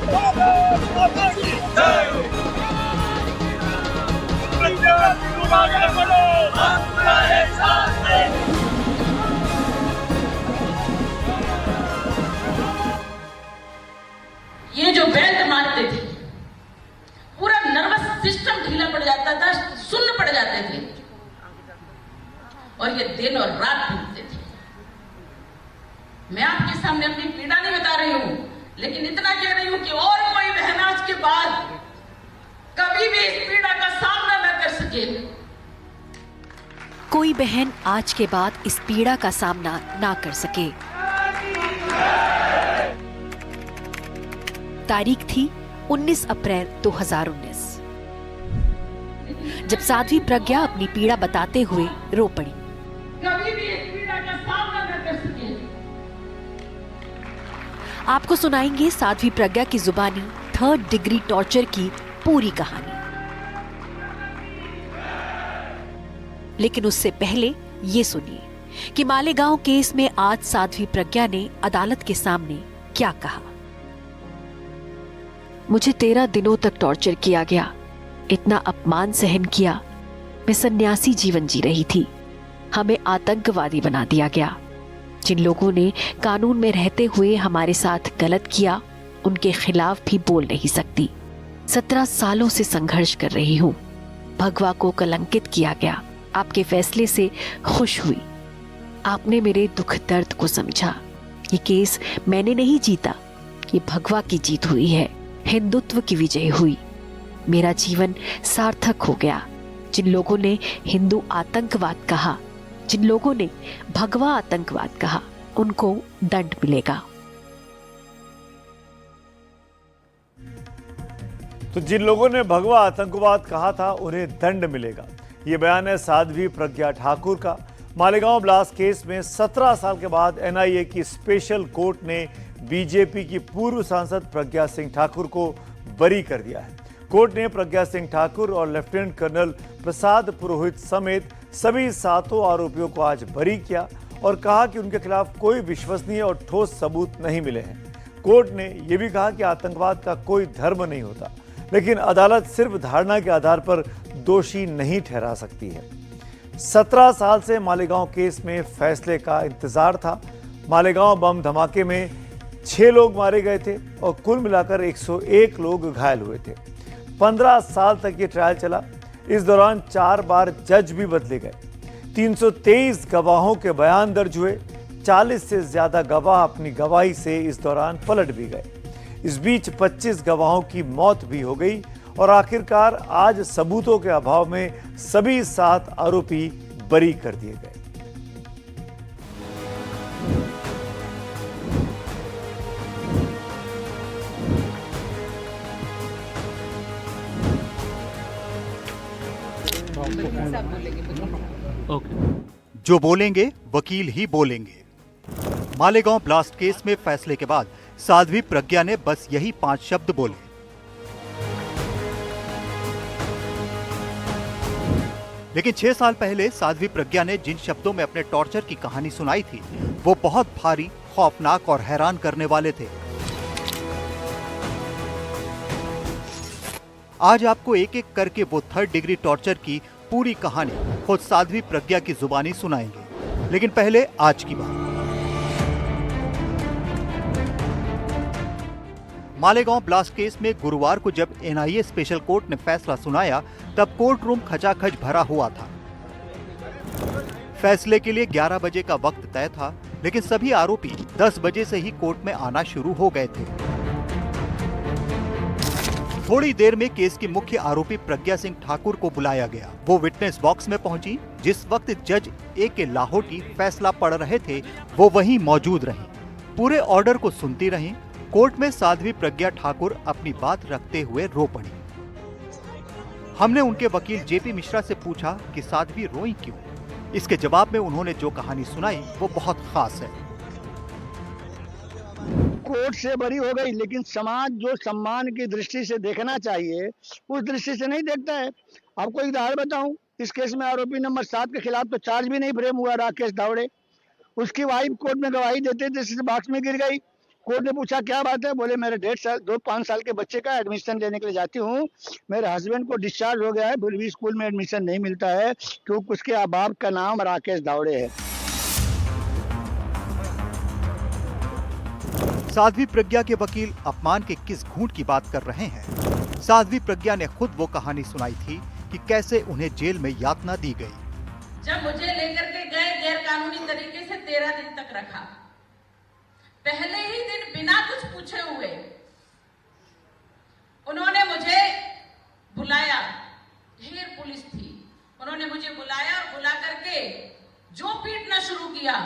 ये जो बेल्ट मारते थे, पूरा नर्वस सिस्टम ढीला पड़ जाता था, सुन्न पड़ जाते थे, और ये दिन और रात भूखते थे। मैं आपके सामने अपनी पीड़ा नहीं बता रही हूं, लेकिन इतना कह रही हूं कि और कोई बहन आज के बाद कभी भी इस पीड़ा का सामना न कर सके। कोई बहन आज के बाद इस पीड़ा का सामना ना कर सके। तारीख थी 19 अप्रैल 2019, जब साध्वी प्रज्ञा अपनी पीड़ा बताते हुए रो पड़ी। कभी भी इस पीड़ा का सामना न कर सके। आपको सुनाएंगे साध्वी प्रज्ञा की जुबानी 3rd डिग्री टॉर्चर की पूरी कहानी। लेकिन उससे पहले ये सुनिए कि मालेगांव केस में आज साध्वी प्रज्ञा ने अदालत के सामने क्या कहा। मुझे 13 दिनों तक टॉर्चर किया गया, इतना अपमान सहन किया। मैं सन्यासी जीवन जी रही थी। हमें आतंकवादी बना दिया गया। जिन लोगों ने कानून में रहते हुए हमारे साथ गलत किया, उनके खिलाफ भी बोल नहीं सकती। 17 सालों से संघर्ष कर रही हूँ। भगवा को कलंकित किया गया। आपके फैसले से खुश हुई। आपने मेरे दुख दर्द को समझा। ये केस मैंने नहीं जीता, ये भगवा की जीत हुई है। हिंदुत्व की विजय हुई। मेरा जीवन सार्थक हो गया। जिन लोगों ने हिंदू आतंकवाद कहा, जिन लोगों ने भगवा आतंकवाद कहा, उनको दंड मिलेगा। तो जिन लोगों ने भगवा आतंकवाद कहा था, उन्हें दंड मिलेगा। ये बयान है साध्वी प्रज्ञा ठाकुर का। मालेगांव ब्लास्ट केस में 17 साल के बाद एनआईए की स्पेशल कोर्ट ने बीजेपी की पूर्व सांसद प्रज्ञा सिंह ठाकुर को बरी कर दिया है। कोर्ट ने प्रज्ञा सिंह ठाकुर और लेफ्टिनेंट कर्नल प्रसाद पुरोहित समेत सभी 7 आरोपियों को आज बरी किया और कहा कि उनके खिलाफ कोई विश्वसनीय और ठोस सबूत नहीं मिले हैं। कोर्ट ने यह भी कहा कि आतंकवाद का कोई धर्म नहीं होता, लेकिन अदालत सिर्फ धारणा के आधार पर दोषी नहीं ठहरा सकती है। 17 साल से मालेगांव केस में फैसले का इंतजार था। मालेगांव बम धमाके में 6 लोग मारे गए थे और कुल मिलाकर 101 लोग घायल हुए थे। 15 साल तक ये ट्रायल चला। इस दौरान 4 बार जज भी बदले गए। 323 गवाहों के बयान दर्ज हुए। 40 से ज्यादा गवाह अपनी गवाही से इस दौरान पलट भी गए। इस बीच 25 गवाहों की मौत भी हो गई और आखिरकार आज सबूतों के अभाव में सभी 7 आरोपी बरी कर दिए गए। जो बोलेंगे वकील ही बोलेंगे। मालेगांव ब्लास्ट केस में फैसले के बाद साध्वी प्रज्ञा ने बस यही 5 शब्द बोले। लेकिन 6 साल पहले साध्वी प्रज्ञा ने जिन शब्दों में अपने टॉर्चर की कहानी सुनाई थी, वो बहुत भारी, खौफनाक और हैरान करने वाले थे। आज आपको एक एक करके वो 3rd डिग्री टॉर्चर की पूरी कहानी खुद साध्वी प्रज्ञा की जुबानी सुनाएंगे। लेकिन पहले आज की बात। मालेगांव ब्लास्ट केस में गुरुवार को जब एनआईए स्पेशल कोर्ट ने फैसला सुनाया, तब कोर्ट रूम खचाखच भरा हुआ था। फैसले के लिए 11 बजे का वक्त तय था, लेकिन सभी आरोपी 10 बजे से ही कोर्ट में आना शुरू हो गए थे। थोड़ी देर में केस की मुख्य आरोपी प्रज्ञा सिंह ठाकुर को बुलाया गया। वो विटनेस बॉक्स में पहुंची। जिस वक्त जज A.K. लाहौटी फैसला पढ़ रहे थे, वो वहीं मौजूद रहीं। पूरे ऑर्डर को सुनती रहीं। कोर्ट में साध्वी प्रज्ञा ठाकुर अपनी बात रखते हुए रो पड़ी। हमने उनके वकील JP मिश्रा से पूछा कि साध्वी रोई क्यों। इसके जवाब में उन्होंने जो कहानी सुनाई वो बहुत खास है। कोर्ट से बरी हो गई, लेकिन समाज जो सम्मान की दृष्टि से देखना चाहिए, उस दृष्टि से नहीं देखता है। आपको एक उदाहरण बताऊं, इस केस में आरोपी नंबर 7 के खिलाफ तो चार्ज भी नहीं फ्रेम हुआ, राकेश धावड़े। उसकी वाइफ कोर्ट में गवाही देते थे, बॉक्स में गिर गई। कोर्ट ने पूछा क्या बात है, बोले मेरे 5 साल के बच्चे का एडमिशन लेने के लिए जाती हूँ, मेरे हस्बैंड को डिस्चार्ज हो गया है, फिर भी स्कूल में एडमिशन नहीं मिलता है क्योंकि उसके बाप का नाम राकेश दावड़े है। साध्वी प्रज्ञा के वकील अपमान के किस घूंट की बात कर रहे हैं? साध्वी प्रज्ञा ने खुद वो कहानी सुनाई थी कि कैसे उन्हें जेल में यातना दी गई। जब मुझे लेकर के गए गैर कानूनी तरीके से 13 दिन तक रखा, पहले ही दिन बिना कुछ पूछे हुए उन्होंने मुझे बुलाया, ढेर पुलिस थी, उन्होंने मुझे बुलाया और बुला करके जो पीटना शुरू किया।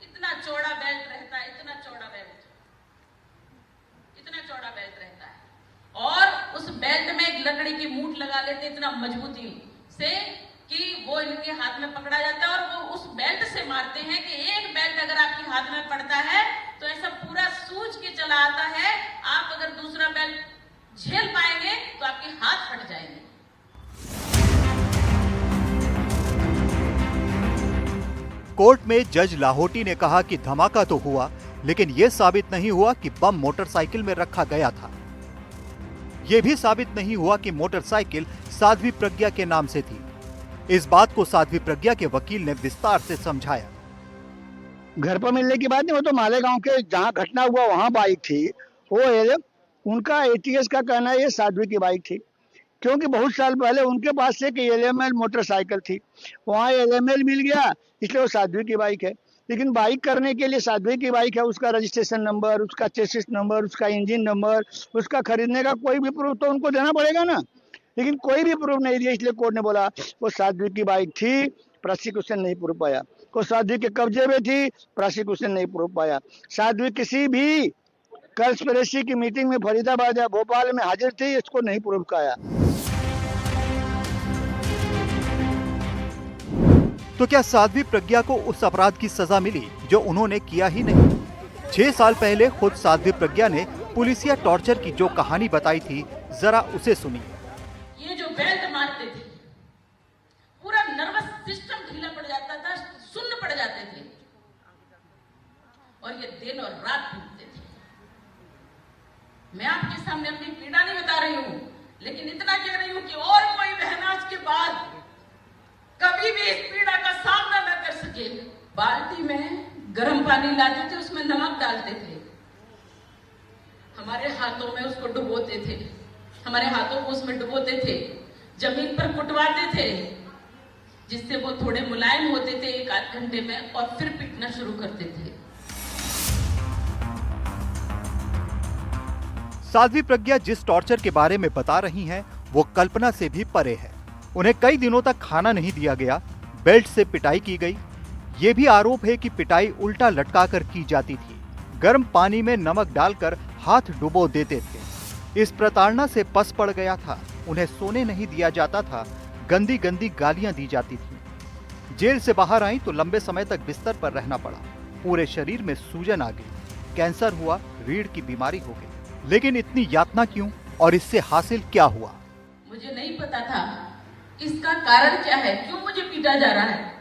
इतना चौड़ा बेल्ट रहता है, इतना चौड़ा बेल्ट रहता है और उस बेल्ट में एक लकड़ी की मूठ लगा लेते इतना मजबूती से कि वो इनके हाथ में पकड़ा जाता है और वो उस बेल्ट से मारते हैं कि एक बेल्ट अगर आपके हाथ में पड़ता है तो ऐसा पूरा सूज के चला आता है, आप अगर दूसरा बेल्ट झेल पाएंगे तो आपके हाथ फट जाएंगे। कोर्ट में जज लाहोटी ने कहा कि धमाका तो हुआ, लेकिन यह साबित नहीं हुआ कि बम मोटरसाइकिल में रखा गया था। यह भी साबित नहीं हुआ कि मोटरसाइकिल साध्वी प्रज्ञा के नाम से थी। इस बात को साध्वी प्रज्ञा के वकील ने विस्तार से समझाया। घर पर मिलने की बात नहीं, वो तो मालेगांव के जहाँ घटना हुआ वहाँ बाइक थी, वो उनका एटीएस का कहना है ये साध्वी की बाइक थी, क्योंकि बहुत साल पहले उनके पास एक एलएमएल मोटरसाइकिल थी, वहाँ एलएमएल मिल गया इसलिए वो साध्वी की बाइक है। लेकिन बाइक करने के लिए साध्वी की बाइक है, उसका रजिस्ट्रेशन नंबर, उसका चेसिस नंबर, उसका इंजन नंबर, उसका खरीदने का कोई भी प्रूफ तो उनको देना पड़ेगा ना, लेकिन कोई भी प्रूफ नहीं दिया, इसलिए कोर्ट ने बोला वो साध्वी की बाइक थी, प्रोसिक्यूशन नहीं प्रूफ पाया। वो साध्वी के कब्जे में थी, प्रोसिक्यूशन नहीं प्रूफ पाया। साध्वी किसी भी कंस्पिरेसी की मीटिंग में फरीदाबाद या भोपाल में हाजिर थी, इसको नहीं प्रूफ पाया। तो क्या साध्वी प्रज्ञा को उस अपराध की सजा मिली जो उन्होंने किया ही नहीं? 6 साल पहले खुद साध्वी प्रज्ञा ने पुलिसिया टॉर्चर की जो कहानी बताई थी, जरा उसे सुनिए। ये जो बेल्ट मारते थे, पूरा नर्वस सिस्टम ढीला पड़ जाता था, सुन्न पड़ जाते थे और ये दिन और रात पीटते थे। मैं आपके सामने अपनी पीड़ा नहीं बता रही हूँ, लेकिन इतना कह रही हूँ कि और कोई बहन आज के बाद कभी भी इस पीड़ा का सामना न कर सके। बाल्टी में गर्म पानी लाते थे, उसमें नमक डालते थे, हमारे हाथों में उसको डुबोते थे, हमारे हाथों को उसमें डुबोते थे, जमीन पर कुटवाते थे जिससे वो थोड़े मुलायम होते थे 1-8 घंटे में, और फिर पीटना शुरू करते थे। साध्वी प्रज्ञा जिस टॉर्चर के बारे में बता रही हैं, वो कल्पना से भी परे है। उन्हें कई दिनों तक खाना नहीं दिया गया, बेल्ट से पिटाई की गई। ये भी आरोप है कि पिटाई उल्टा लटकाकर की जाती थी, गर्म पानी में नमक डालकर हाथ डुबो देते थे। इस प्रताड़ना से पस पड़ गया था, उन्हें सोने नहीं दिया जाता था, गंदी गंदी गालियां दी जाती थी। जेल से बाहर आई तो लंबे समय तक बिस्तर पर रहना पड़ा, पूरे शरीर में सूजन आ गई, कैंसर हुआ, रीढ़ की बीमारी हो गई। लेकिन इतनी यातना क्यों और इससे हासिल क्या हुआ? मुझे नहीं पता था इसका कारण क्या है, क्यों मुझे पीटा जा रहा है।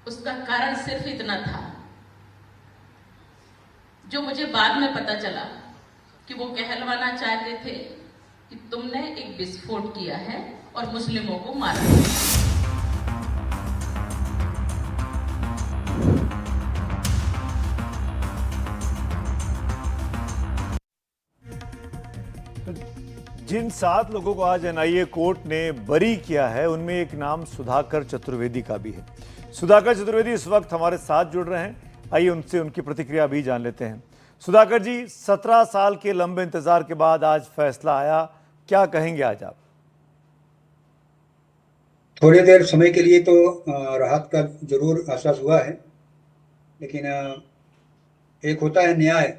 उसका कारण सिर्फ इतना था, जो मुझे बाद में पता चला कि वो कहलवाना चाहते थे कि तुमने एक विस्फोट किया है और मुस्लिमों को मारा है। जिन 7 लोगों को आज एनआईए कोर्ट ने बरी किया है, उनमें एक नाम सुधाकर चतुर्वेदी का भी है। सुधाकर चतुर्वेदी इस वक्त हमारे साथ जुड़ रहे हैं, आइए उनसे उनकी प्रतिक्रिया भी जान लेते हैं। सुधाकर जी, 17 साल के लंबे इंतजार के बाद आज फैसला आया, क्या कहेंगे आज आप? थोड़ी देर समय के लिए तो राहत का जरूर एहसास हुआ है, लेकिन एक होता है न्याय।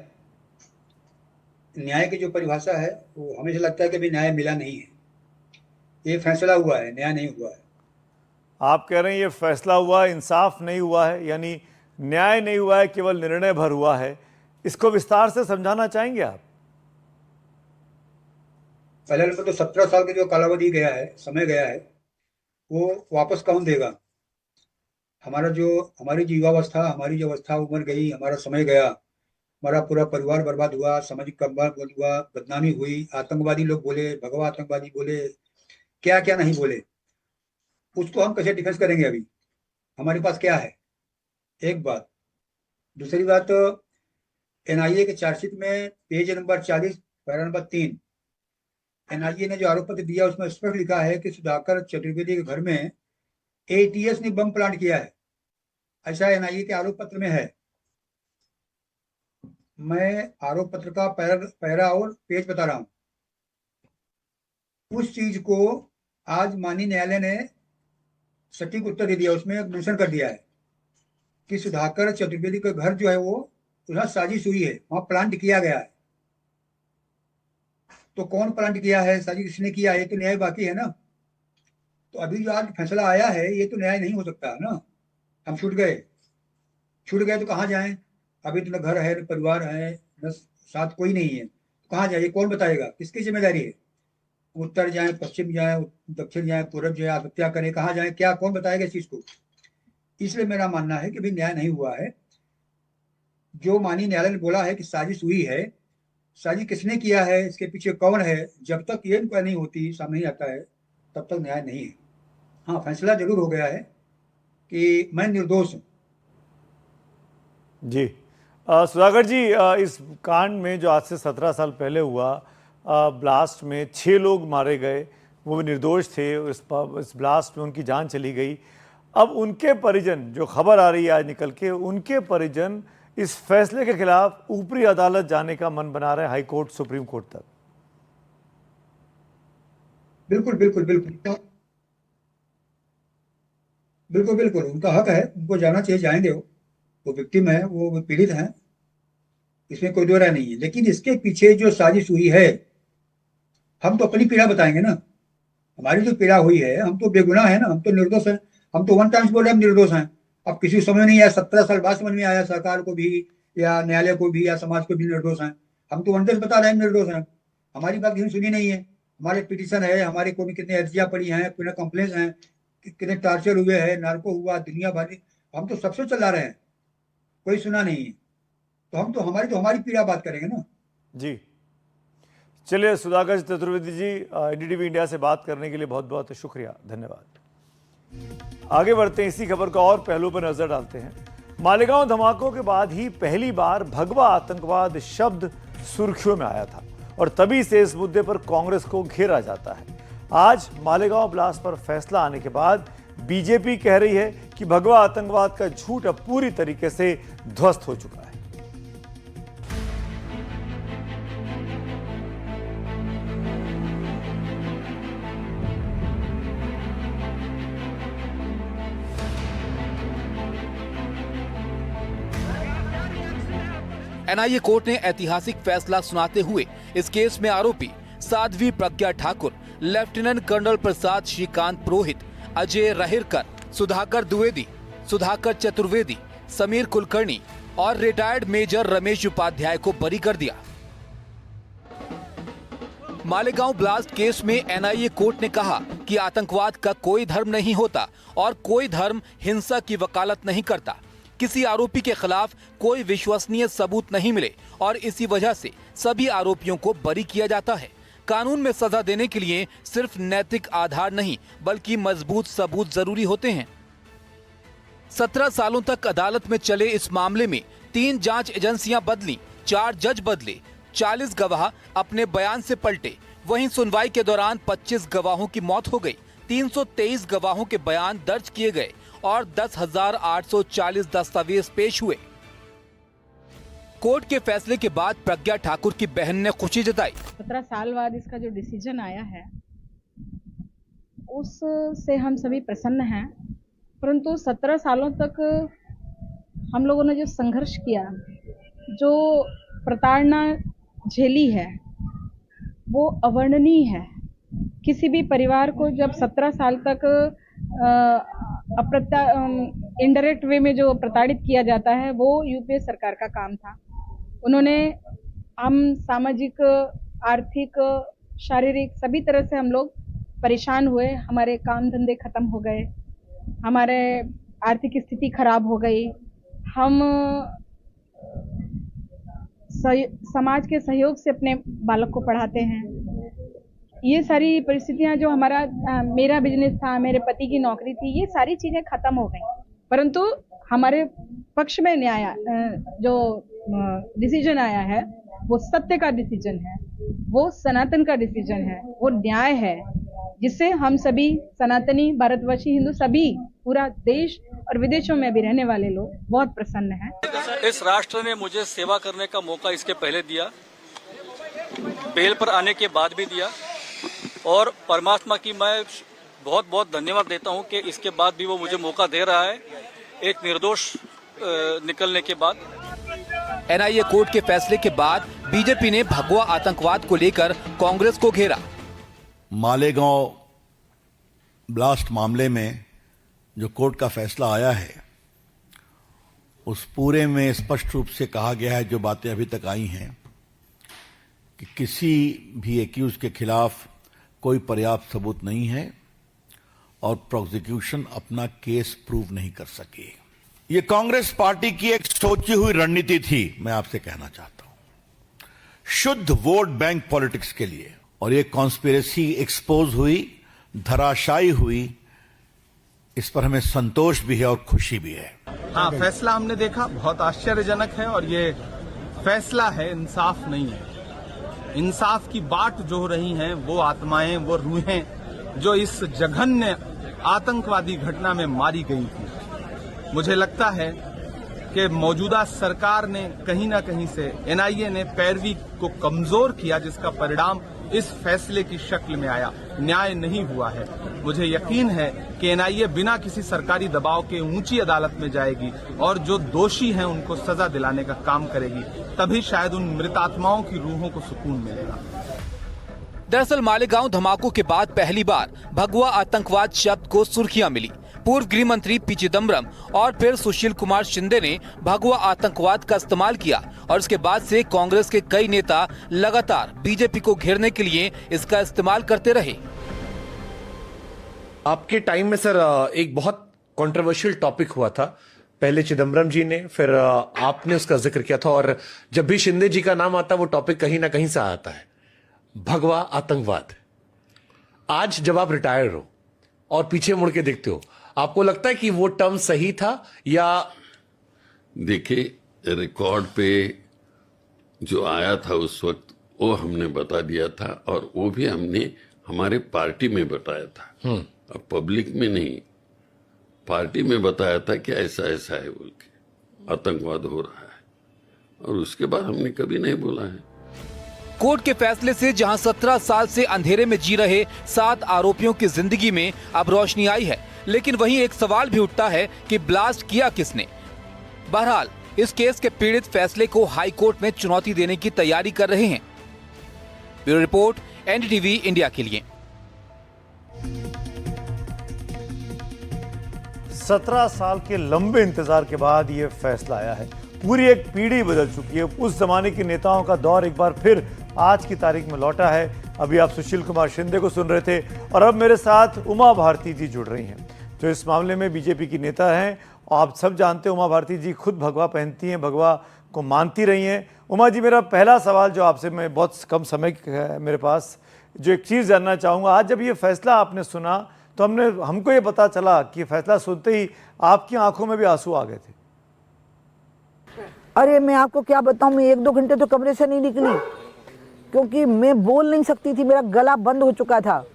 न्याय की जो परिभाषा है वो हमेशा लगता है कि अभी न्याय मिला नहीं है। ये फैसला हुआ है, न्याय नहीं हुआ है। आप कह रहे हैं ये फैसला हुआ, इंसाफ नहीं हुआ है, यानी न्याय नहीं हुआ है, केवल निर्णय भर हुआ है। इसको विस्तार से समझाना चाहेंगे आप? पहले नंबर तो 17 साल का जो कालावधि गया है, समय गया है, वो वापस कौन देगा? हमारी जो युवावस्था, हमारी जो अवस्था उम्र गई, हमारा समय गया, हमारा पूरा परिवार बर्बाद हुआ, सामाजिक बर्बाद हुआ, बदनामी हुई, आतंकवादी लोग बोले, भगवा आतंकवादी बोले, क्या क्या नहीं बोले, उसको हम कैसे डिफेंस करेंगे? अभी हमारे पास क्या है? एक बात। दूसरी बात, एनआईए के चार्जशीट में page number 40 para number 3, NIA ने जो आरोप पत्र दिया उसमें स्पष्ट लिखा है कि सुधाकर चतुर्वेदी के घर में एटीएस ने बम प्लांट किया है। ऐसा एनआईए के आरोप पत्र में है। मैं आरोप पत्र का पैरा और पेज बता रहा हूं। उस चीज को आज माननीय न्यायालय ने सटीक उत्तर दे दिया, उसमें मेंशन कर दिया है कि सुधाकर चतुर्वेदी का घर जो है वो वहां साजिश हुई है, वहां प्लांट किया गया है। तो कौन प्लांट किया है, साजिश किसने किया है, ये तो न्याय बाकी है ना। तो अभी जो आज फैसला आया है ये तो न्याय नहीं हो सकता है ना। हम छूट गए तो कहाँ जाएं? अभी तो न घर है, न परिवार है, न साथ कोई नहीं है, तो कहाँ जाए? कौन बताएगा? किसकी जिम्मेदारी है? उत्तर जाए, पश्चिम जाए, दक्षिण जाए, पूर्व जाए, आत्महत्या करें, कहाँ जाए? क्या कौन बताएगा इस चीज को? इसलिए मेरा मानना है कि भाई न्याय नहीं हुआ है। जो माननीय न्यायालय ने बोला है कि साजिश हुई है, साजिश किसने किया है, इसके पीछे कौन है, जब तक ये इंक्वायरी नहीं होती, सामने नहीं आता है, तब तक न्याय नहीं है। हाँ, फैसला जरूर हो गया है कि मैं निर्दोष हूं। जी सुधाकर जी, इस कांड में जो आज से 17 साल पहले हुआ, ब्लास्ट में 6 लोग मारे गए, वो भी निर्दोष थे। इस ब्लास्ट में उनकी जान चली गई। अब उनके परिजन, जो खबर आ रही है आज निकल के, उनके परिजन इस फैसले के खिलाफ ऊपरी अदालत जाने का मन बना रहे हैं, हाई कोर्ट, सुप्रीम कोर्ट तक। बिल्कुल बिल्कुल बिल्कुल बिल्कुल बिल्कुल उनका हक है, उनको जाना चाहिए, जाएंगे। वो विक्टिम है, वो पीड़ित हैं, इसमें कोई दो राय नहीं है। लेकिन इसके पीछे जो साजिश हुई है, हम तो अपनी पीड़ा बताएंगे ना। हमारी जो पीड़ा हुई है, हम तो बेगुनाह है ना, हम तो निर्दोष हैं। हम तो वन टाइम्स बोल रहे हैं हम निर्दोष हैं। अब किसी समय नहीं आया, 17 साल बाद समझ में आया सरकार को भी, या न्यायालय को भी, या समाज को भी निर्दोष हैं। हम तो वन टाइम्स बता रहे हैं निर्दोष हैं। हमारी बात किसी ने सुनी नहीं है। हमारे पिटीशन है, हमारे को भी कितने अर्जियां पड़ी हैं, कितने कंप्लेंट हैं, कितने टॉर्चर हुए हैं, नार्को हुआ, दुनिया भर, हम तो सबसे चला रहे हैं, कोई सुना नहीं है। तो हम तो हमारी पीड़ा बात करेंगे ना। जी चलिए, सुधाकर चतुर्वेदी जी, एनडीटीवी इंडिया से बात करने के लिए बहुत बहुत शुक्रिया, धन्यवाद। आगे बढ़ते हैं, इसी खबर का और पहलू पर नजर डालते हैं। मालेगांव धमाकों के बाद ही पहली बार भगवा आतंकवाद शब्द सुर्खियों में आया था और तभी से इस मुद्दे पर कांग्रेस को घेरा जाता है। आज मालेगांव ब्लास्ट पर फैसला आने के बाद बीजेपी कह रही है कि भगवा आतंकवाद का झूठ अब पूरी तरीके से ध्वस्त हो चुका है। एनआईए कोर्ट ने ऐतिहासिक फैसला सुनाते हुए इस केस में आरोपी साध्वी प्रज्ञा ठाकुर, लेफ्टिनेंट कर्नल प्रसाद श्रीकांत पुरोहित, अजय रहेरकर, सुधाकर द्विवेदी, सुधाकर चतुर्वेदी, समीर कुलकर्णी और रिटायर्ड मेजर रमेश उपाध्याय को बरी कर दिया। मालेगांव ब्लास्ट केस में एनआईए कोर्ट ने कहा कि आतंकवाद का कोई धर्म नहीं होता और कोई धर्म हिंसा की वकालत नहीं करता। किसी आरोपी के खिलाफ कोई विश्वसनीय सबूत नहीं मिले और इसी वजह से सभी आरोपियों को बरी किया जाता है। कानून में सजा देने के लिए सिर्फ नैतिक आधार नहीं बल्कि मजबूत सबूत जरूरी होते हैं। 17 सालों तक अदालत में चले इस मामले में 3 जांच एजेंसियां बदली, 4 जज बदले, 40 गवाह अपने बयान से पलटे। वहीं सुनवाई के दौरान 25 गवाहों की मौत हो गई, 323 गवाहों के बयान दर्ज किए गए और 10,840 दस्तावेज पेश हुए। कोर्ट के फैसले के बाद प्रज्ञा ठाकुर की बहन ने खुशी जताई। 17 साल बाद इसका जो डिसीजन आया है उससे हम सभी प्रसन्न हैं, परंतु 17 सालों तक हम लोगों ने जो संघर्ष किया, जो प्रताड़ना झेली है, वो अवर्णनीय है। किसी भी परिवार को जब 17 साल तक इनडायरेक्ट वे में जो प्रताड़ित किया जाता है, वो यूपीए सरकार का काम था। उन्होंने हम सामाजिक, आर्थिक, शारीरिक सभी तरह से हम लोग परेशान हुए। हमारे काम धंधे खत्म हो गए, हमारे आर्थिक स्थिति खराब हो गई, हम समाज के सहयोग से अपने बालक को पढ़ाते हैं। ये सारी परिस्थितियां जो मेरा बिजनेस था, मेरे पति की नौकरी थी, ये सारी चीजें खत्म हो गई। परंतु हमारे पक्ष में न्याय जो डिसीजन आया है वो सत्य का डिसीजन है, वो सनातन का डिसीजन है, वो न्याय है, जिससे हम सभी सनातनी, भारतवर्षी, हिंदू सभी, पूरा देश और विदेशों में भी रहने वाले लोग बहुत प्रसन्न हैं। इस राष्ट्र ने मुझे सेवा करने का मौका इसके पहले दिया, बेल पर आने के बाद भी दिया, और परमात्मा की मैं बहुत बहुत धन्यवाद देता हूं कि इसके बाद भी वो मुझे मौका दे रहा है, एक निर्दोष निकलने के बाद। एनआईए कोर्ट के फैसले के बाद बीजेपी ने भगवा आतंकवाद को लेकर कांग्रेस को घेरा। मालेगांव ब्लास्ट मामले में जो कोर्ट का फैसला आया है, उस पूरे में स्पष्ट रूप से कहा गया है, जो बातें अभी तक आई हैं, कि किसी भी एक्यूज के खिलाफ कोई पर्याप्त सबूत नहीं है और प्रोसिक्यूशन अपना केस प्रूव नहीं कर सकी। ये कांग्रेस पार्टी की एक सोची हुई रणनीति थी, मैं आपसे कहना चाहता हूं, शुद्ध वोट बैंक पॉलिटिक्स के लिए, और ये कॉन्स्पिरेसी एक्सपोज हुई, धराशायी हुई। इस पर हमें संतोष भी है और खुशी भी है। हाँ, फैसला हमने देखा, बहुत आश्चर्यजनक है, और ये फैसला है, इंसाफ नहीं है। इंसाफ की बाट जो रही हैं वो आत्माएं, वो रूहें जो इस जघन्य आतंकवादी घटना में मारी गई थी। मुझे लगता है कि मौजूदा सरकार ने कहीं ना कहीं से एनआईए ने पैरवी को कमजोर किया, जिसका परिणाम इस फैसले की शक्ल में आया। न्याय नहीं हुआ है। मुझे यकीन है कि एनआईए बिना किसी सरकारी दबाव के ऊंची अदालत में जाएगी और जो दोषी हैं उनको सजा दिलाने का काम करेगी, तभी शायद उन मृतात्माओं की रूहों को सुकून मिलेगा। दरअसल मालेगांव धमाकों के बाद पहली बार भगवा आतंकवाद शब्द को सुर्खियां मिली। पूर्व गृह मंत्री पी चिदम्बरम और फिर सुशील कुमार शिंदे ने भगवा आतंकवाद का इस्तेमाल किया, और इसके बाद से कांग्रेस के कई नेता लगातार बीजेपी को घेरने के लिए इसका इस्तेमाल करते रहे। आपके टाइम में सर एक बहुत कंट्रोवर्शियल टॉपिक हुआ था, पहले चिदम्बरम जी ने, फिर आपने उसका जिक्र किया था, और जब भी शिंदे जी का नाम आता वो टॉपिक कहीं ना कहीं से आता है, भगवा आतंकवाद। आज जब आप रिटायर हो और पीछे मुड़ के देखते हो, आपको लगता है कि वो टर्म सही था? या देखिए, रिकॉर्ड पे जो आया था उस वक्त वो हमने बता दिया था, और वो भी हमने हमारे पार्टी में बताया था, अब पब्लिक में नहीं, पार्टी में बताया था कि ऐसा ऐसा है बोल के आतंकवाद हो रहा है, और उसके बाद हमने कभी नहीं बोला है। कोर्ट के फैसले से जहां 17 साल से अंधेरे में जी रहे 7 आरोपियों की जिंदगी में अब रोशनी आई है, लेकिन वहीं एक सवाल भी उठता है कि ब्लास्ट किया किसने। बहरहाल इस केस के पीड़ित फैसले को हाई कोर्ट में चुनौती देने की तैयारी कर रहे हैं। ब्यूरो रिपोर्ट, एनडीटीवी इंडिया के लिए। 17 साल के लंबे इंतजार के बाद ये फैसला आया है। पूरी एक पीढ़ी बदल चुकी है। उस जमाने के नेताओं का दौर एक बार फिर आज की तारीख में लौटा है। अभी आप सुशील कुमार शिंदे को सुन रहे थे, और अब मेरे साथ उमा भारती जी जुड़ रही हैं, जो इस मामले में बीजेपी की नेता हैं। आप सब जानते हैं, उमा भारती जी खुद भगवा पहनती हैं, भगवा को मानती रही हैं। उमा जी, मेरा पहला सवाल जो आपसे, मैं बहुत कम समय है मेरे पास, जो एक चीज़ जानना चाहूँगा, आज जब ये फैसला आपने सुना तो हमको ये पता चला कि फैसला सुनते ही आपकी आंखों में भी आंसू आ गए थे। अरे मैं आपको क्या बताऊं, मैं 1-2 घंटे तो कमरे से नहीं निकली, क्योंकि मैं बोल नहीं सकती थी, मेरा गला बंद हो चुका था,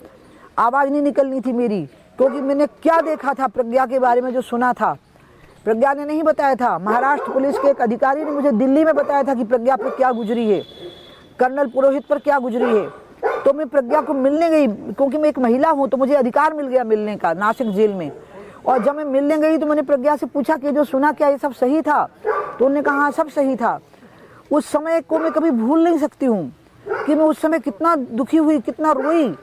आवाज़ नहीं निकलनी थी मेरी, क्योंकि मैंने क्या देखा था, प्रज्ञा के बारे में जो सुना था। प्रज्ञा ने नहीं बताया था, महाराष्ट्र पुलिस के एक अधिकारी ने मुझे दिल्ली में बताया था कि प्रज्ञा पर क्या गुजरी है, कर्नल पुरोहित पर क्या गुजरी है। तो मैं प्रज्ञा को मिलने गई, क्योंकि मैं एक महिला हूँ तो मुझे अधिकार मिल गया मिलने का, नासिक जेल में। और जब मैं मिलने गई तो मैंने प्रज्ञा से पूछा कि जो सुना क्या ये सब सही था, तो उन्होंने कहा हाँ सब सही था। उस समय को मैं कभी भूल नहीं सकती हूँ कि मैं उस समय कितना दुखी हुई, कितना रोई,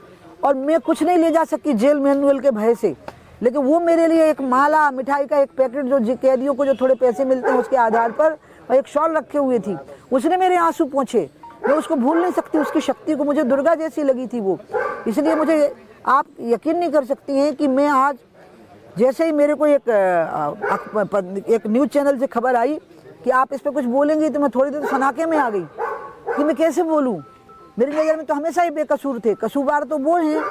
और मैं कुछ नहीं ले जा सकी जेल मैनुअल के भय से। लेकिन वो मेरे लिए एक माला, मिठाई का एक पैकेट, जो कैदियों को जो थोड़े पैसे मिलते हैं उसके आधार पर, और एक शॉल रखे हुए थी, उसने मेरे आंसू पोंछे। मैं उसको भूल नहीं सकती, उसकी शक्ति को, मुझे दुर्गा जैसी लगी थी वो। इसलिए मुझे, आप यकीन नहीं कर सकती हैं कि मैं आज जैसे ही मेरे को एक न्यूज़ चैनल से खबर आई कि आप इस पर कुछ बोलेंगे, तो मैं थोड़ी देर सनाके में आ गई कि मैं कैसे बोलूं। मेरी नज़र में तो हमेशा ही बेकसूर थे। कसूरवार तो वो हैं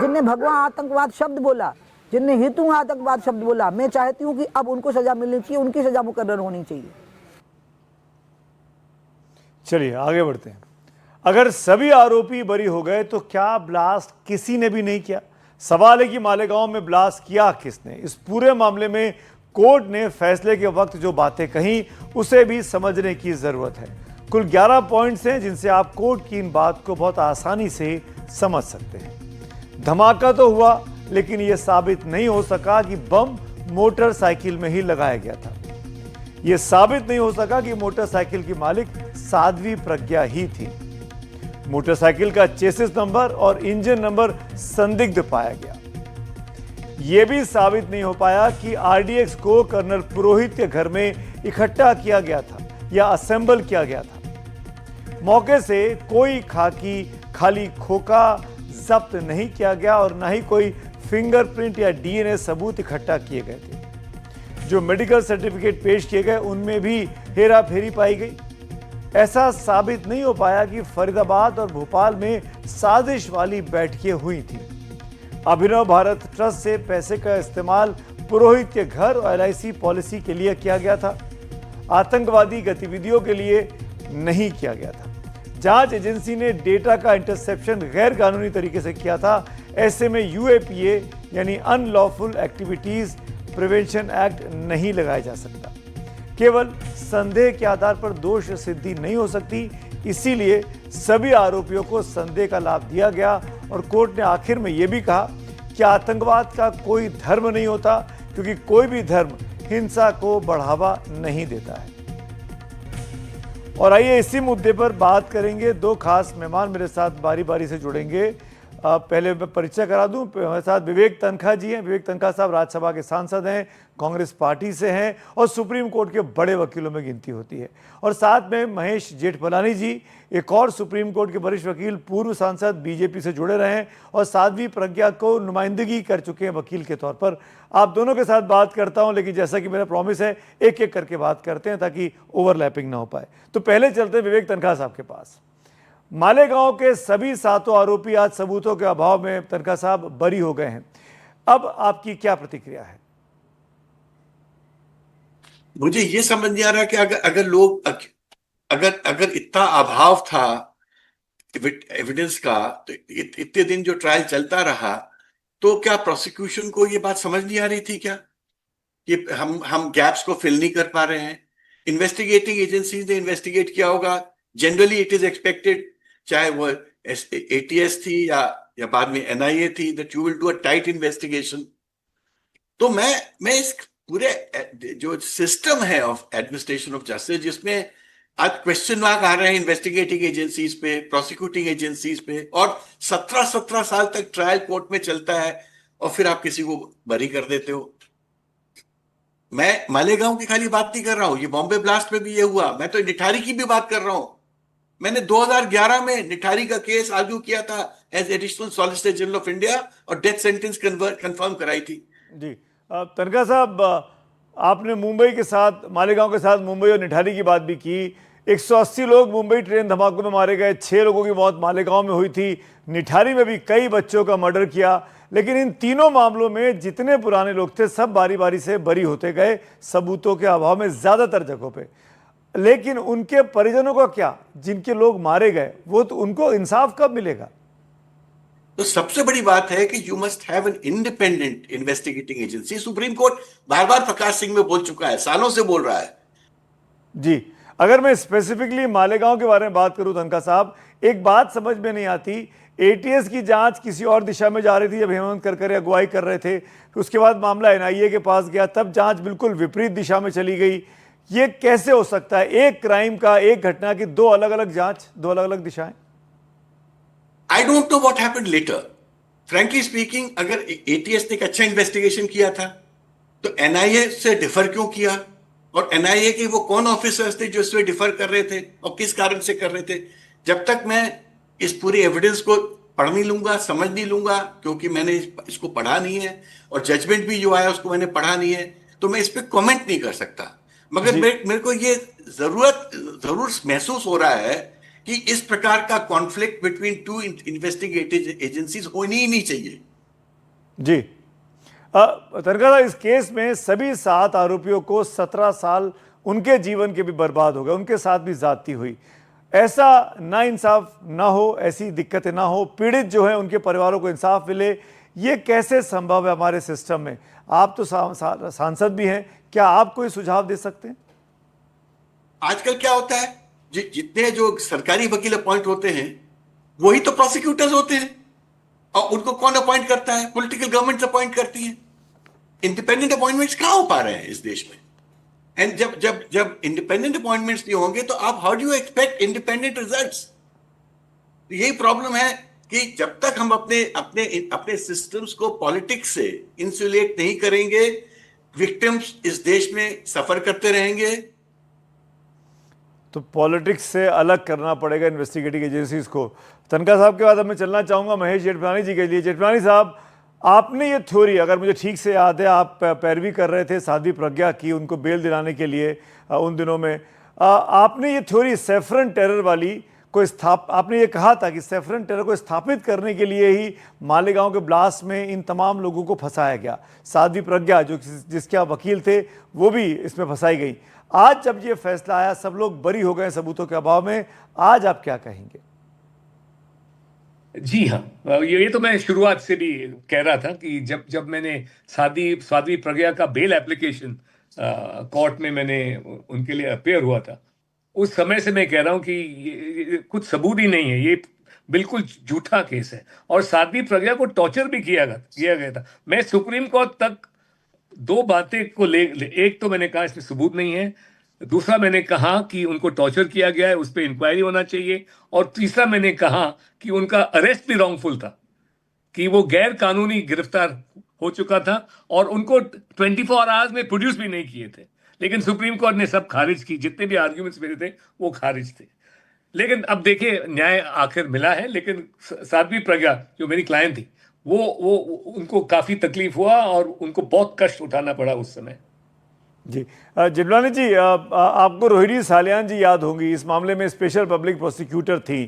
जिनने भगवान आतंकवाद शब्द बोला, जिनने हितू आतंकवाद शब्द बोला। मैं चाहती हूँ कि अब उनको सजा मिलनी चाहिए, उनकी सजा मुकर्रर होनी चाहिए। चलिए आगे बढ़ते हैं। अगर सभी आरोपी बरी हो गए तो क्या ब्लास्ट किसी ने भी नहीं किया? सवाल है कि मालेगांव में ब्लास्ट किया किसने? इस पूरे मामले में कोर्ट ने फैसले के वक्त जो बातें कही उसे भी समझने की जरूरत है। कुल 11 पॉइंट्स हैं जिनसे आप कोर्ट की इन बात को बहुत आसानी से समझ सकते हैं। धमाका तो हुआ, लेकिन यह साबित नहीं हो सका कि बम मोटरसाइकिल में ही लगाया गया था। यह साबित नहीं हो सका कि मोटरसाइकिल की मालिक साध्वी प्रज्ञा ही थी। मोटरसाइकिल का चेसिस नंबर और इंजन नंबर संदिग्ध पाया गया। यह भी साबित नहीं हो पाया कि आरडीएक्स को कर्नल पुरोहित के घर में इकट्ठा किया गया था या असेंबल किया गया था। मौके से कोई खाली खोखा जब्त नहीं किया गया और ना ही कोई फिंगरप्रिंट या डीएनए सबूत इकट्ठा किए गए थे। जो मेडिकल सर्टिफिकेट पेश किए गए उनमें भी हेरा फेरी पाई गई। ऐसा साबित नहीं हो पाया कि फरीदाबाद और भोपाल में साजिश वाली बैठकें हुई थी। अभिनव भारत ट्रस्ट से पैसे का इस्तेमाल पुरोहित के घर और एलआईसी पॉलिसी के लिए किया गया था, आतंकवादी गतिविधियों के लिए नहीं किया गया था। जांच एजेंसी ने डेटा का इंटरसेप्शन गैर कानूनी तरीके से किया था। ऐसे में यूएपीए यानी अनलॉफुल एक्टिविटीज प्रिवेंशन एक्ट नहीं लगाया जा सकता। केवल संदेह के आधार पर दोष सिद्धि नहीं हो सकती, इसीलिए सभी आरोपियों को संदेह का लाभ दिया गया और कोर्ट ने आखिर में यह भी कहा कि आतंकवाद का कोई धर्म नहीं होता, क्योंकि कोई भी धर्म हिंसा को बढ़ावा नहीं देता है। और आइए इसी मुद्दे पर बात करेंगे। दो खास मेहमान मेरे साथ बारी बारी से जुड़ेंगे। पहले मैं परिचय करा दूं, मेरे साथ विवेक तनखा जी हैं। विवेक तनखा साहब राज्यसभा के सांसद हैं, कांग्रेस पार्टी से हैं और सुप्रीम कोर्ट के बड़े वकीलों में गिनती होती है। और साथ में महेश जेठमलानी जी, एक और सुप्रीम कोर्ट के वरिष्ठ वकील, पूर्व सांसद, बीजेपी से जुड़े रहे हैं और साध्वी प्रज्ञा को नुमाइंदगी कर चुके हैं वकील के तौर पर। आप दोनों के साथ बात करता हूं, लेकिन जैसा कि मेरा प्रॉमिस है एक एक करके बात करते हैं ताकि ओवरलैपिंग ना हो पाए। तो पहले चलते हैं विवेक तनखा साहब के पास। मालेगांव के सभी 7 आरोपी आज सबूतों के अभाव में तनखा साहब बरी हो गए हैं। अब आपकी क्या प्रतिक्रिया है? मुझे ये समझ नहीं आ रहा कि अगर इतना अभाव था एविडेंस का, तो इतने दिन जो ट्रायल चलता रहा, तो क्या प्रोसिक्यूशन को ये बात समझ नहीं आ रही थी क्या कि हम गैप्स को फिल नहीं कर पा रहे हैं? इन्वेस्टिगेटिंग एजेंसीज ने इन्वेस्टिगेट किया होगा। जनरली इट इज एक्सपेक्टेड, चाहे वो एटीएस थी या बाद में एनआईए थी, that you will do a tight investigation. तो मैं इस पूरे जो सिस्टम है ऑफ एडमिनिस्ट्रेशन ऑफ जस्टिस, जिसमें आज क्वेश्चन मार्क आ रहे हैं इन्वेस्टिगेटिंग एजेंसीज पे, प्रोसिक्यूटिंग एजेंसीज पे, और 17 साल तक ट्रायल कोर्ट में चलता है और फिर आप किसी को बरी कर देते हो। मैं मालेगांव की खाली बात नहीं कर रहा हूं, ये बॉम्बे ब्लास्ट में भी ये हुआ। मैं तो निठारी की भी बात कर रहा हूं। मैंने 2011 में निठारी का केस आर्ग्यू किया था as additional solicitor general of India और डेथ सेंटेंस कंफर्म कराई थी। जी तनखा साहब, आपने मुंबई के साथ, मालेगांव के साथ मुंबई और निठारी की बात भी की। 180 लोग मुंबई ट्रेन धमाकों में मारे गए, 6 लोगों की मौत मालेगांव में हुई थी। निठारी में भी कई बच्चों का मर्डर किया। लेकिन इन तीनों मामलों में जितने पुराने लोग थे सब बारी बारी से बरी होते गए, सबूतों के अभाव में ज्यादातर जगहों पे। लेकिन उनके परिजनों का क्या, जिनके लोग मारे गए, वो तो उनको इंसाफ कब मिलेगा? तो सबसे बड़ी बात है कि you must have an independent investigating agency. Supreme Court बार बार प्रकाश सिंह में बोल चुका है, सालों से बोल रहा है। जी, अगर मैं स्पेसिफिकली मालेगांव के बारे में बात करूं तनखा साहब, एक बात समझ में नहीं आती। एटीएस की जांच किसी और दिशा में जा रही थी जब हेमंत करकरे अगुवाई कर रहे थे, उसके बाद मामला एनआईए के पास गया, तब जांच बिल्कुल विपरीत दिशा में चली गई। ये कैसे हो सकता है? एक क्राइम का, एक घटना की 2 अलग अलग जांच, 2 अलग अलग दिशाएं। I don't know what happened later. Frankly speaking, अगर एटीएस ने एक अच्छा इन्वेस्टिगेशन किया था तो एनआईए से डिफर क्यों किया? और एनआईए के वो कौन ऑफिसर्स थे जो इसमें डिफर कर रहे थे और किस कारण से कर रहे थे? जब तक मैं इस पूरी एविडेंस को पढ़ नहीं लूंगा, समझ नहीं लूंगा, क्योंकि मैंने इसको पढ़ा नहीं है, और जजमेंट भी जो आया उसको मैंने पढ़ा नहीं है, तो मैं इस पर कमेंट नहीं कर सकता। मगर मेरे को ये जरूर महसूस हो रहा है कि इस प्रकार का conflict between two investigative agencies होनी ही नहीं चाहिए। जी तनखा साहब, इस केस में सभी 7 आरोपियों को 17 साल उनके जीवन के भी बर्बाद हो गए, उनके साथ भी ज्यादती हुई। ऐसा ना इंसाफ ना हो, ऐसी दिक्कतें ना हो, पीड़ित जो है उनके परिवारों को इंसाफ मिले, ये कैसे संभव है हमारे सिस्टम में? आप तो सांसद भी हैं, क्या आप कोई सुझाव दे सकते हैं? आजकल क्या होता है, जितने जो सरकारी वकील अपॉइंट होते हैं वही तो प्रोसिक्यूटर्स होते हैं, और उनको कौन अपॉइंट करता है? पॉलिटिकल गवर्नमेंट्स अपॉइंट करती हैं। इंडिपेंडेंट अपॉइंटमेंट्स कहां हो पा रहे हैं इस देश में? एंड जब इंडिपेंडेंट अपॉइंटमेंट्स नहीं होंगे तो आप how do you expect independent results? यही प्रॉब्लम है कि जब तक हम अपने सिस्टम्स को पॉलिटिक्स से इंसुलेट नहीं करेंगे, विक्टिम्स इस देश में सफर करते रहेंगे। तो पॉलिटिक्स से अलग करना पड़ेगा इन्वेस्टिगेटिव एजेंसीज को। तनखा साहब के बाद अब मैं चलना चाहूँगा महेश जेठमलानी जी के लिए। जेठमलानी साहब, आपने ये थ्योरी, अगर मुझे ठीक से याद है, आप पैरवी कर रहे थे साध्वी प्रज्ञा की, उनको बेल दिलाने के लिए उन दिनों में, आपने ये थ्योरी सैफरन टेरर वाली को आपने ये कहा था कि सैफरन टेरर को स्थापित करने के लिए ही मालेगांव के ब्लास्ट में इन तमाम लोगों को फंसाया गया। साध्वी प्रज्ञा जो जिसके आप वकील थे वो भी इसमें फंसाई गई। आज जब ये फैसला आया, सब लोग बरी हो गए सबूतों के अभाव में, आज आप क्या कहेंगे? जी हाँ, ये तो मैं शुरुआत से भी कह रहा था कि जब मैंने साध्वी प्रज्ञा का बेल एप्लीकेशन कोर्ट में मैंने उनके लिए अपेयर हुआ था, उस समय से मैं कह रहा हूं कि ये कुछ सबूत ही नहीं है, ये बिल्कुल झूठा केस है। और साध्वी प्रज्ञा को टॉर्चर भी किया गया था। मैं सुप्रीम कोर्ट तक 2 बातें को एक तो मैंने कहा इसमें सबूत नहीं है, दूसरा मैंने कहा कि उनको टॉर्चर किया गया है, उस पर इंक्वायरी होना चाहिए, और तीसरा मैंने कहा कि उनका अरेस्ट भी रॉन्गफुल था, कि वो गैर कानूनी गिरफ्तार हो चुका था और उनको 24 आवर्स में प्रोड्यूस भी नहीं किए थे। लेकिन सुप्रीम कोर्ट ने सब खारिज की, जितने भी आर्ग्यूमेंट्स मेरे थे वो खारिज थे। लेकिन अब देखिए, न्याय आखिर मिला है। लेकिन साध्वी प्रज्ञा जो मेरी क्लाइंट थी, वो उनको काफी तकलीफ हुआ और उनको बहुत कष्ट उठाना पड़ा उस समय। जी जेठमलानी जी, आपको रोहिणी सालियान जी याद होंगी, इस मामले में स्पेशल पब्लिक प्रोसिक्यूटर थी।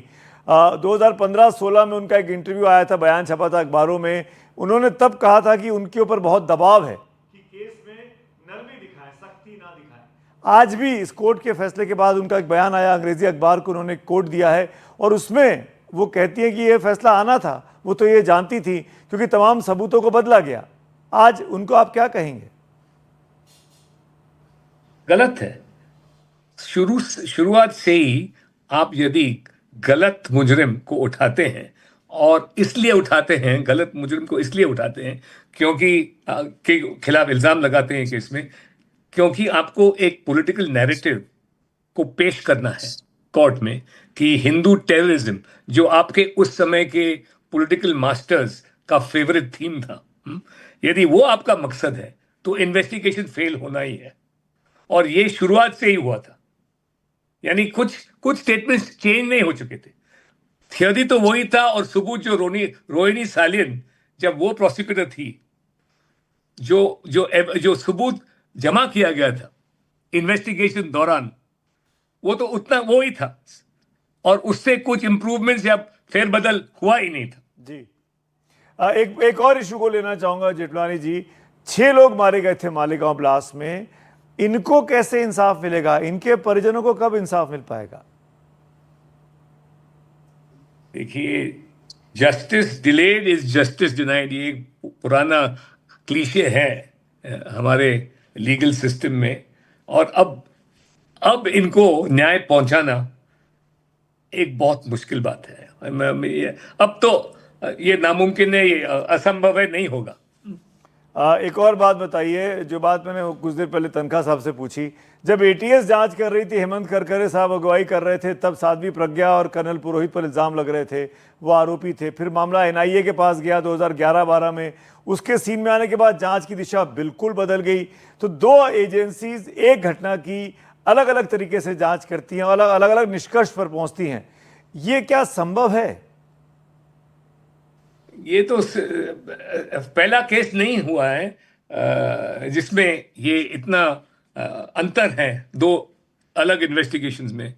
2015-16 में उनका एक इंटरव्यू आया था, बयान छपा था अखबारों में। उन्होंने तब कहा था कि उनके ऊपर बहुत दबाव है कि केस में नरमी दिखाएं, सख्ती ना दिखाएं। आज भी इस कोर्ट के फैसले के बाद उनका एक बयान आया, अंग्रेजी अखबार को उन्होंने कोट दिया है, और उसमें वो कहती है कि ये फैसला आना था, वो तो ये जानती थी क्योंकि तमाम सबूतों को बदला गया। आज उनको आप क्या कहेंगे? गलत है। शुरुआत से ही आप यदि गलत मुजरिम को उठाते हैं, और इसलिए उठाते हैं, गलत मुजरिम को इसलिए उठाते हैं क्योंकि के खिलाफ इल्जाम लगाते हैं केस में, क्योंकि आपको एक पॉलिटिकल नैरेटिव को पेश करना है कोर्ट में कि हिंदू टेररिज्म, जो आपके उस समय के पॉलिटिकल मास्टर्स का फेवरेट थीम था, यदि वो आपका मकसद है तो इन्वेस्टिगेशन फेल होना ही है। और ये शुरुआत से ही हुआ था, यानी कुछ स्टेटमेंट्स चेंज नहीं हो चुके थे, थियरी तो वही था। और सबूत जो रोहिणी सालियन, जब वो प्रोसिक्यूटर थी, जो सबूत जमा किया गया था इन्वेस्टिगेशन दौरान, वो तो उतना वो ही था, और उससे कुछ इंप्रूवमेंट्स या फेरबदल हुआ ही नहीं था। जी एक और इशू को लेना चाहूंगा जेठमलानी जी। 6 लोग मारे गए थे मालेगांव ब्लास्ट में, इनको कैसे इंसाफ मिलेगा? इनके परिजनों को कब इंसाफ मिल पाएगा? देखिए, justice delayed is justice denied, ये एक पुराना क्लीशे है हमारे लीगल सिस्टम में। और अब इनको न्याय पहुंचाना एक बहुत मुश्किल बात है। अब तो ये नामुमकिन है, ये असंभव है, नहीं होगा। एक और बात बताइए, जो बात मैंने कुछ देर पहले तनखा साहब से पूछी, जब एटीएस जांच कर रही थी, हेमंत करकरे साहब अगुवाई कर रहे थे, तब साध्वी प्रज्ञा और कर्नल पुरोहित पर इल्ज़ाम लग रहे थे, वो आरोपी थे। फिर मामला एनआईए के पास गया 2011-12 में, उसके सीन में आने के बाद जांच की दिशा बिल्कुल बदल गई। तो 2 एजेंसीज एक घटना की अलग अलग तरीके से जाँच करती हैं, अलग अलग निष्कर्ष पर पहुँचती हैं। ये क्या संभव है? ये तो पहला केस नहीं हुआ है जिसमें ये इतना अंतर है दो अलग इन्वेस्टिगेशंस में।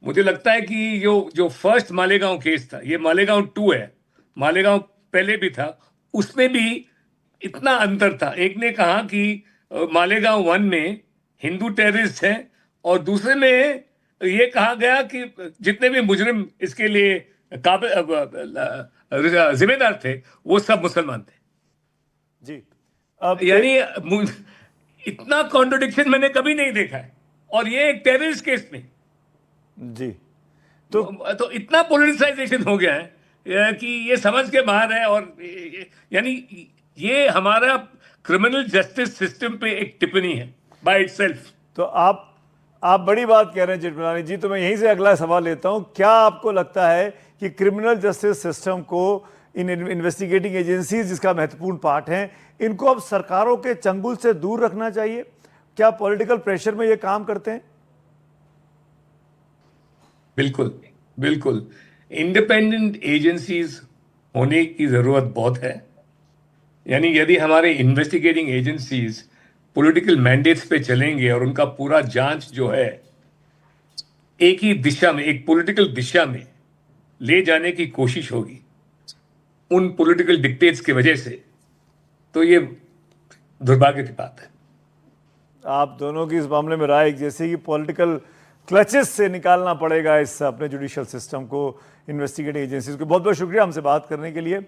मुझे लगता है कि जो फर्स्ट मालेगांव केस था, ये मालेगांव 2 है, मालेगांव पहले भी था, उसमें भी इतना अंतर था। एक ने कहा कि मालेगांव 1 में हिंदू टेररिस्ट हैं और दूसरे में ये कहा गया कि जितने भी मुजरिम इसके लिए जिम्मेदार थे वो सब मुसलमान थे। जी, यानी इतना कॉन्ट्रडिक्शन मैंने कभी नहीं देखा है, और ये एक टेररिस्ट केस में। जी, तो इतना पोलराइजेशन हो गया है कि ये समझ के बाहर है। और यानी ये हमारा क्रिमिनल जस्टिस सिस्टम पे एक टिप्पणी है बाय इटसेल्फ। तो आप बड़ी बात कह रहे हैं जेठमलानी जी, तो मैं यहीं से अगला सवाल लेता हूं। क्या आपको लगता है कि क्रिमिनल जस्टिस सिस्टम को, इन इन्वेस्टिगेटिंग एजेंसीज जिसका महत्वपूर्ण पार्ट है, इनको अब सरकारों के चंगुल से दूर रखना चाहिए? क्या पॉलिटिकल प्रेशर में ये काम करते हैं? बिल्कुल बिल्कुल, इंडिपेंडेंट एजेंसीज होने की जरूरत बहुत है। यानी यदि हमारे इन्वेस्टिगेटिंग एजेंसीज पॉलिटिकल मैंडेट्स पे चलेंगे और उनका पूरा जांच जो है एक ही दिशा में, एक पॉलिटिकल दिशा में ले जाने की कोशिश होगी उन पॉलिटिकल डिक्टेट्स की वजह से, तो ये दुर्भाग्य की बात है। आप दोनों की इस मामले में राय एक जैसे कि पॉलिटिकल क्लचेस से निकालना पड़ेगा इस अपने जुडिशियल सिस्टम को, इन्वेस्टिगेटिंग एजेंसीज को। बहुत बहुत शुक्रिया हमसे बात करने के लिए।